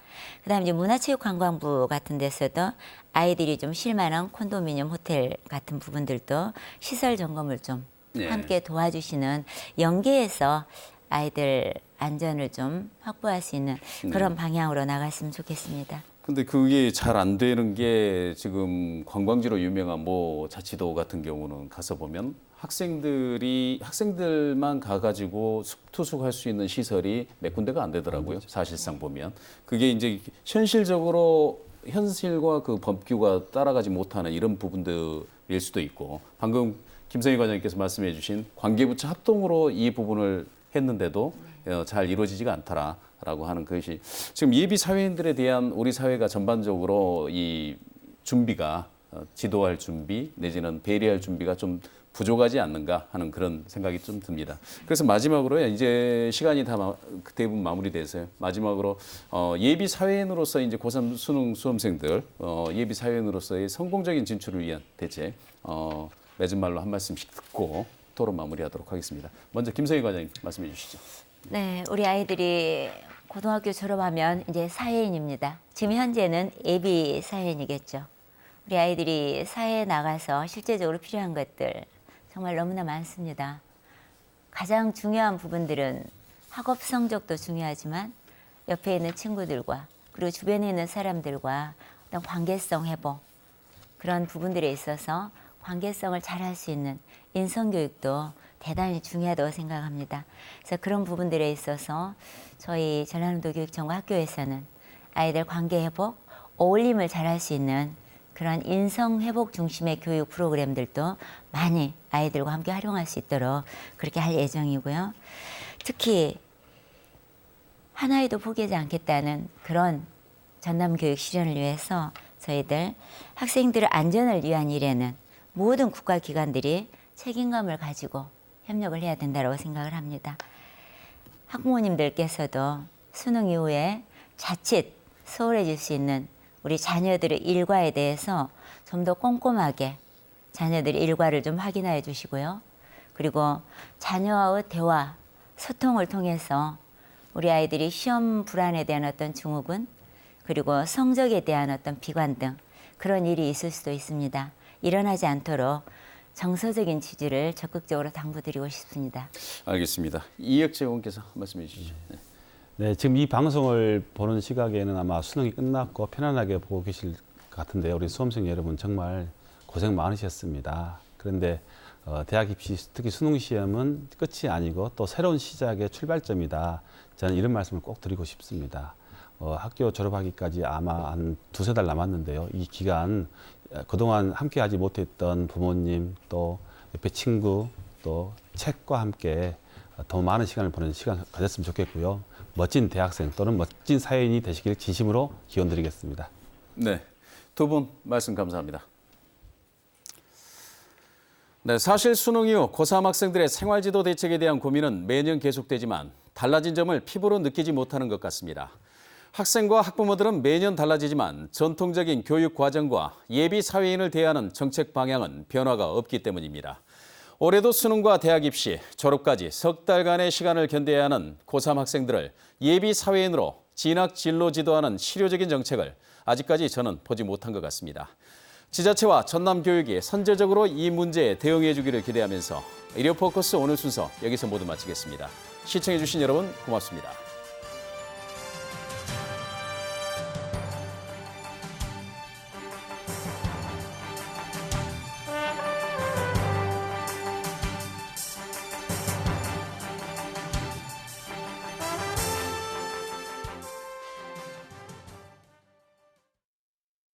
그다음에 이제 문화체육관광부 같은 데서도 아이들이 좀 쉴만한 콘도미니엄 호텔 같은 부분들도 시설 점검을 좀 네. 함께 도와주시는 연계해서 아이들 안전을 좀 확보할 수 있는 그런 방향으로 나갔으면 좋겠습니다. 근데 그게 잘 안 되는 게 지금 관광지로 유명한 뭐 자치도 같은 경우는 가서 보면 학생들만 가가지고 투숙할 수 있는 시설이 몇 군데가 안 되더라고요. 사실상 보면 그게 이제 현실과 그 법규가 따라가지 못하는 이런 부분들일 수도 있고 방금 김성희 과장님께서 말씀해주신 관계부처 합동으로 이 부분을 했는데도 잘 이루어지지가 않더라라고 하는 것이 지금 예비 사회인들에 대한 우리 사회가 전반적으로 이 준비가 지도할 준비 내지는 배려할 준비가 좀 부족하지 않는가 하는 그런 생각이 좀 듭니다. 그래서 마지막으로 이제 시간이 다 대부분 마무리돼서요. 마지막으로 예비 사회인으로서 이제 고3 수능 수험생들 예비 사회인으로서의 성공적인 진출을 위한 대책 맺은 말로 한 말씀씩 듣고 토론 마무리하도록 하겠습니다. 먼저 김성희 과장님 말씀해 주시죠. 네, 우리 아이들이 고등학교 졸업하면 이제 사회인입니다. 지금 현재는 예비 사회인이겠죠. 우리 아이들이 사회에 나가서 실제적으로 필요한 것들 정말 너무나 많습니다. 가장 중요한 부분들은 학업 성적도 중요하지만 옆에 있는 친구들과 그리고 주변에 있는 사람들과 어떤 관계성 회복 그런 부분들에 있어서 관계성을 잘할 수 있는 인성교육도 대단히 중요하다고 생각합니다. 그래서 그런 부분들에 있어서 저희 전라남도 교육청과 학교에서는 아이들 관계 회복, 어울림을 잘할 수 있는 그런 인성 회복 중심의 교육 프로그램들도 많이 아이들과 함께 활용할 수 있도록 그렇게 할 예정이고요. 특히 한 아이도 포기하지 않겠다는 그런 전남교육 실현을 위해서 저희들 학생들의 안전을 위한 일에는 모든 국가기관들이 책임감을 가지고 협력을 해야 된다고 생각을 합니다. 학부모님들께서도 수능 이후에 자칫 소홀해질 수 있는 우리 자녀들의 일과에 대해서 좀 더 꼼꼼하게 자녀들의 일과를 좀 확인해 주시고요. 그리고 자녀와의 대화, 소통을 통해서 우리 아이들이 시험 불안에 대한 어떤 증후군 그리고 성적에 대한 어떤 비관 등 그런 일이 있을 수도 있습니다. 일어나지 않도록 정서적인 지지를 적극적으로 당부드리고 싶습니다. 알겠습니다. 이혁재 의원께서 말씀해 주시죠. 네. 네, 지금 이 방송을 보는 시각에는 아마 수능이 끝났고 편안하게 보고 계실 것 같은데요. 우리 수험생 여러분 정말 고생 많으셨습니다. 그런데 대학 입시, 특히 수능 시험은 끝이 아니고 또 새로운 시작의 출발점이다. 저는 이런 말씀을 꼭 드리고 싶습니다. 학교 졸업하기까지 아마 한 두세 달 남았는데요. 이 기간 그동안 함께하지 못했던 부모님 또 옆에 친구 또 책과 함께 더 많은 시간을 보내는 시간 가졌으면 좋겠고요. 멋진 대학생 또는 멋진 사회인이 되시길 진심으로 기원드리겠습니다. 네, 두 분 말씀 감사합니다. 네, 사실 수능 이후 고3 학생들의 생활지도 대책에 대한 고민은 매년 계속되지만 달라진 점을 피부로 느끼지 못하는 것 같습니다. 학생과 학부모들은 매년 달라지지만 전통적인 교육 과정과 예비 사회인을 대하는 정책 방향은 변화가 없기 때문입니다. 올해도 수능과 대학 입시, 졸업까지 석 달간의 시간을 견뎌야 하는 고3 학생들을 예비 사회인으로 진학 진로 지도하는 실효적인 정책을 아직까지 저는 보지 못한 것 같습니다. 지자체와 전남교육이 선제적으로 이 문제에 대응해 주기를 기대하면서 일요 포커스 오늘 순서 여기서 모두 마치겠습니다. 시청해 주신 여러분 고맙습니다.